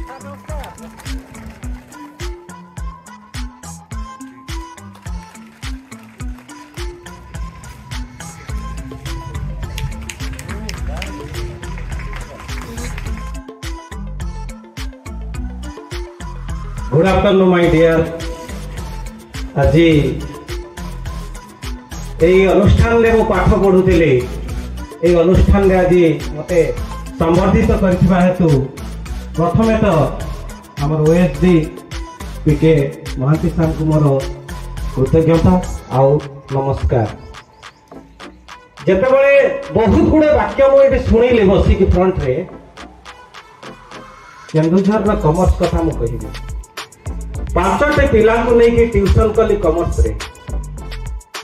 Good afternoon my dear. आज यही अनुष्ठान रे मो पाठ पढ़ुले ये अनुष्ठान रे आज मते संबर्धित करथिबा हेतु प्रथमे तो हमर ओएसडी पीके महांती साहब को मोर कृतज्ञता आउ नमस्कार। जेतेबेले बहुत गुड़े वाक्य मुझे शुणिली बसिक फ्रंट रे केन्दुझर कमर्स कथा मु कहिबी। 5टे पिला को लेके ट्यूशन कली कमर्स रे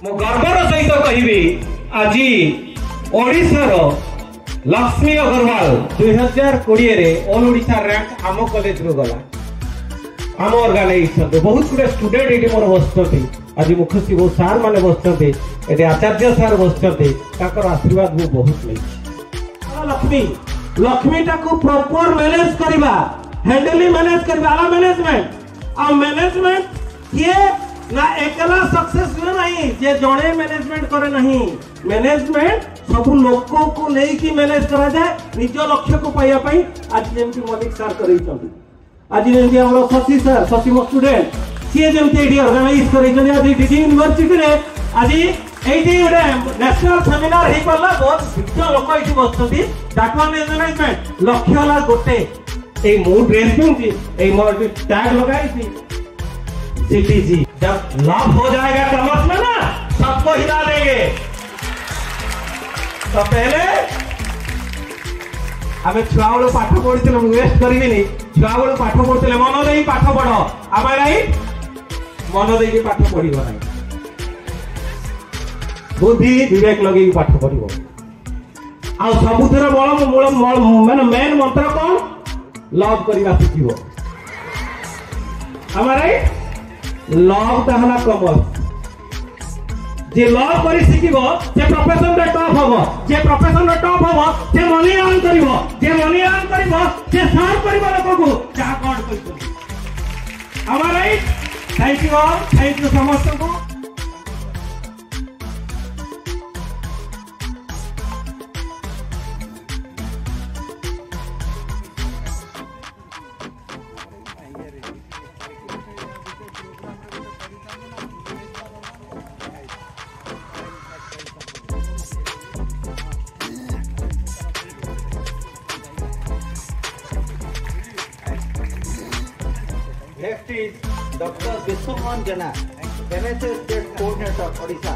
मो गर्वर सहित कहिबी आज ओडिशार लक्ष्मी अग्रवाल 2020 रे ऑल ओडिशा रैंक आम कॉलेज रो गला। आम ऑर्गेनाइजेशन बहुत गुडे स्टूडेंट एटी मोर बसछथि। आज मुखसी बहुत सार माने बसछथि, एटी आचार्य सर बसछथि, ताकर आशीर्वाद मु बहुत लई। लक्ष्मी लक्ष्मी टाको प्रॉपर मैनेज करबा, हैंडली मैनेज करबा, आला मैनेजमेंट आ मैनेजमेंट किए ना एकला सक्सेस हुए नहीं जे जणे मैनेजमेंट करे नहीं। मैनेजमेंट सब लोगों को नहीं कि मैनेज करा जाए निज लक्ष्य को पाइया पई। आज जेमती मलिक सर करैछथि, आज जेमती हमरो शशि सर, शशि मो स्टूडेंट सी जेमती एडी ऑर्गेनाइज करैछथि। आज डीडी यूनिवर्सिटी रे आज एडी गोटे नेशनल सेमिनार हे पल्ला बहुत शिक्षक लोक एठी बसथि। डाटा मैनेजमेंट लक्ष्य वाला गोटे ए मो ड्रेस पिंदी ए मो टैग लगाई थी सीटीजी। जब लाभ हो जाएगा कमर्स में ना सबको हिला देंगे। तो पहले हमें छुआ बेलू पाठ पढ़ी वेस्ट करी छुआ बेलू पाठ पढ़ुले मन दे पाठ पढ़ आम राइट मन दे पाठ पढ़ ना बुद्धि विवेक लगे पाठ पढ़ आ सबुथर बल मूल माने मेन मंत्र कौन लव करवा शिखिबो। आम राइट लव ताहला कमर्स जे लव करी शिखिबो जे प्रोफेशन रे टॉप होबो, जे प्रोफेशन रे टॉप होबो जे मनी अर्न करिवो, जे मनी अर्न करिवो जे सर्व करिवो लोक को जा गॉड करितो। आम right thank you all, thank you समस्त को। Next is Dr. Vishwamohan Jana, NSS State Coordinator, Odisha.